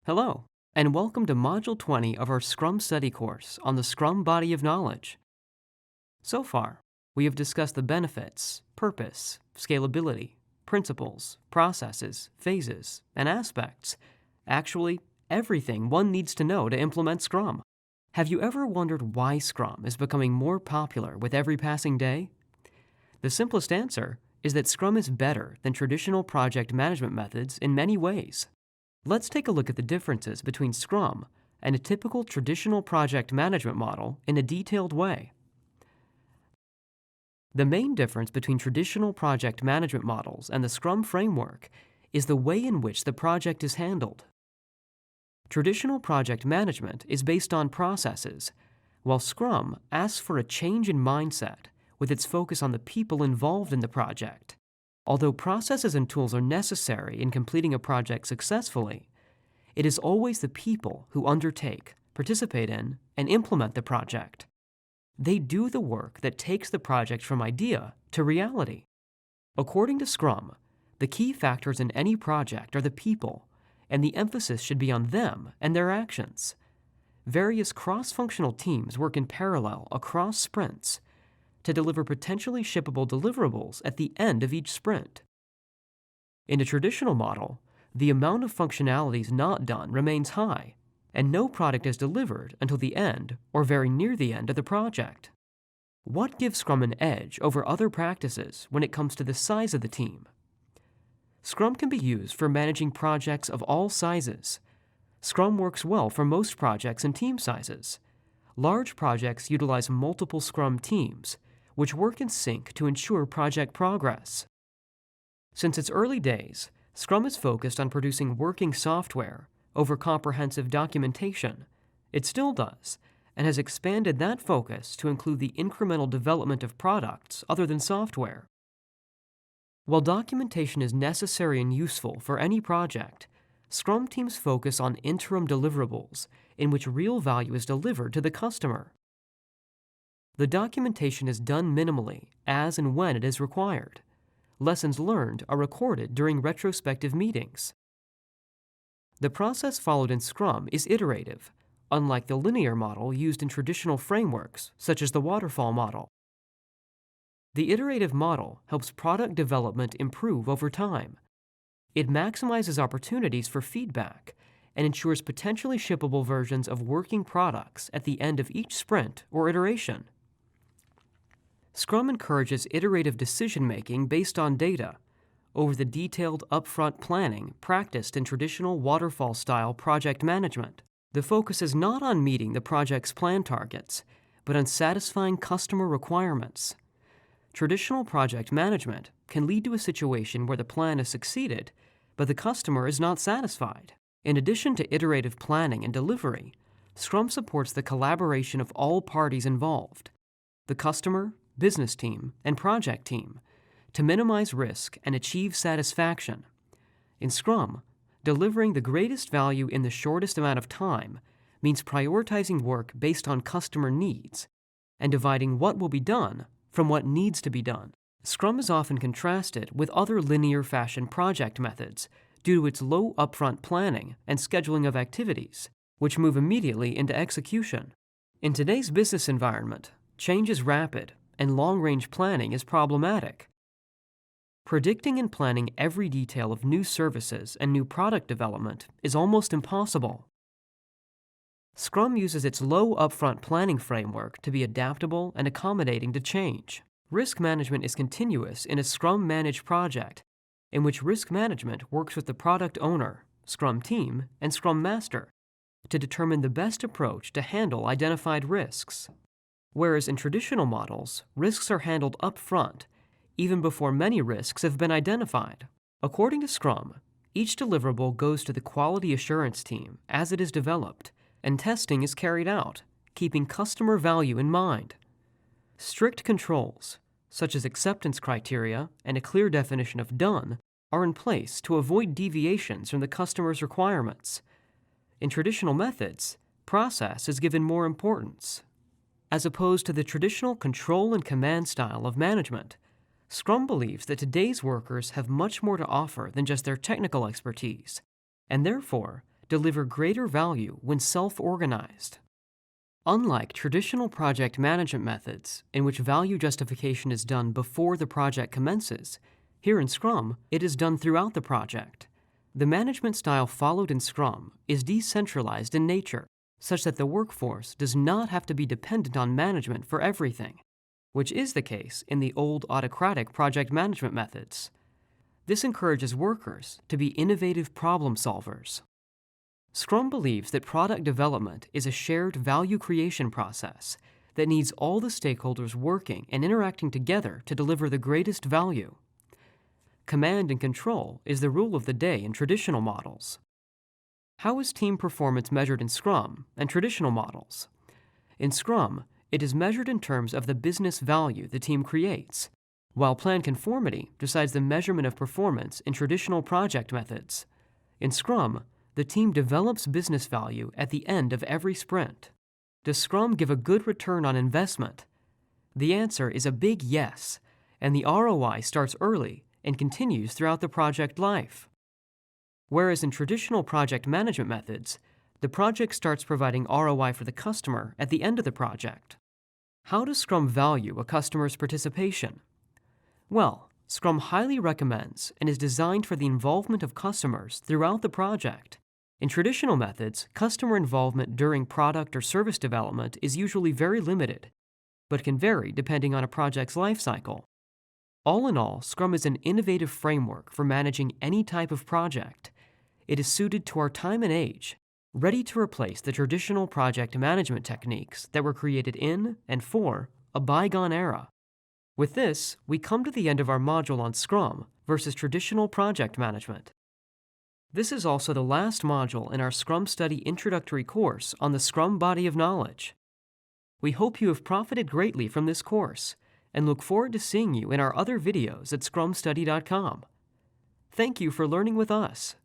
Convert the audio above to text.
Hello, and welcome to Module 20 of our Scrum study course on the Scrum body of knowledge. So far, we have discussed the benefits, purpose, scalability, principles, processes, phases, and aspects. Actually, everything one needs to know to implement Scrum. Have you ever wondered why Scrum is becoming more popular with every passing day? The simplest answer is that Scrum is better than traditional project management methods in many ways. Let's take a look at the differences between Scrum and a typical traditional project management model in a detailed way. The main difference between traditional project management models and the Scrum framework is the way in which the project is handled. Traditional project management is based on processes, while Scrum asks for a change in mindset with its focus on the people involved in the project. Although processes and tools are necessary in completing a project successfully, it is always the people who undertake, participate in, and implement the project. They do the work that takes the project from idea to reality. According to Scrum, the key factors in any project are the people, and the emphasis should be on them and their actions. Various cross-functional teams work in parallel across sprints to deliver potentially shippable deliverables at the end of each sprint. In a traditional model, the amount of functionalities not done remains high, and no product is delivered until the end or very near the end of the project. What gives Scrum an edge over other practices when it comes to the size of the team? Scrum can be used for managing projects of all sizes. Scrum works well for most projects and team sizes. Large projects utilize multiple Scrum teams, which work in sync to ensure project progress. Since its early days, Scrum is focused on producing working software over comprehensive documentation. It still does, and has expanded that focus to include the incremental development of products other than software. While documentation is necessary and useful for any project, Scrum teams focus on interim deliverables in which real value is delivered to the customer. The documentation is done minimally as and when it is required. Lessons learned are recorded during retrospective meetings. The process followed in Scrum is iterative, unlike the linear model used in traditional frameworks such as the waterfall model. The iterative model helps product development improve over time. It maximizes opportunities for feedback and ensures potentially shippable versions of working products at the end of each sprint or iteration. Scrum encourages iterative decision-making based on data over the detailed upfront planning practiced in traditional waterfall-style project management. The focus is not on meeting the project's plan targets, but on satisfying customer requirements. Traditional project management can lead to a situation where the plan has succeeded, but the customer is not satisfied. In addition to iterative planning and delivery, Scrum supports the collaboration of all parties involved: the customer, business team, and project team, to minimize risk and achieve satisfaction. In Scrum, delivering the greatest value in the shortest amount of time means prioritizing work based on customer needs and dividing what will be done from what needs to be done. Scrum is often contrasted with other linear fashion project methods due to its low upfront planning and scheduling of activities, which move immediately into execution. In today's business environment, change is rapid and long-range planning is problematic. Predicting and planning every detail of new services and new product development is almost impossible. Scrum uses its low upfront planning framework to be adaptable and accommodating to change. Risk management is continuous in a Scrum-managed project, in which risk management works with the product owner, Scrum team, and Scrum Master to determine the best approach to handle identified risks. Whereas in traditional models, risks are handled up front, even before many risks have been identified. According to Scrum, each deliverable goes to the quality assurance team as it is developed, and testing is carried out, keeping customer value in mind. Strict controls, such as acceptance criteria and a clear definition of done, are in place to avoid deviations from the customer's requirements. In traditional methods, process is given more importance. As opposed to the traditional control and command style of management, Scrum believes that today's workers have much more to offer than just their technical expertise, and therefore deliver greater value when self-organized. Unlike traditional project management methods, in which value justification is done before the project commences, here in Scrum, it is done throughout the project. The management style followed in Scrum is decentralized in nature, such that the workforce does not have to be dependent on management for everything, which is the case in the old autocratic project management methods. This encourages workers to be innovative problem solvers. Scrum believes that product development is a shared value creation process that needs all the stakeholders working and interacting together to deliver the greatest value. Command and control is the rule of the day in traditional models. How is team performance measured in Scrum and traditional models? In Scrum, it is measured in terms of the business value the team creates, while plan conformity decides the measurement of performance in traditional project methods. In Scrum, the team develops business value at the end of every sprint. Does Scrum give a good return on investment? The answer is a big yes, and the ROI starts early and continues throughout the project life. Whereas in traditional project management methods, the project starts providing ROI for the customer at the end of the project. How does Scrum value a customer's participation? Well, Scrum highly recommends and is designed for the involvement of customers throughout the project. In traditional methods, customer involvement during product or service development is usually very limited, but can vary depending on a project's life cycle. All in all, Scrum is an innovative framework for managing any type of project. It is suited to our time and age, ready to replace the traditional project management techniques that were created in and for a bygone era. With this, we come to the end of our module on Scrum versus traditional project management. This is also the last module in our Scrum Study introductory course on the Scrum body of knowledge. We hope you have profited greatly from this course and look forward to seeing you in our other videos at scrumstudy.com. Thank you for learning with us.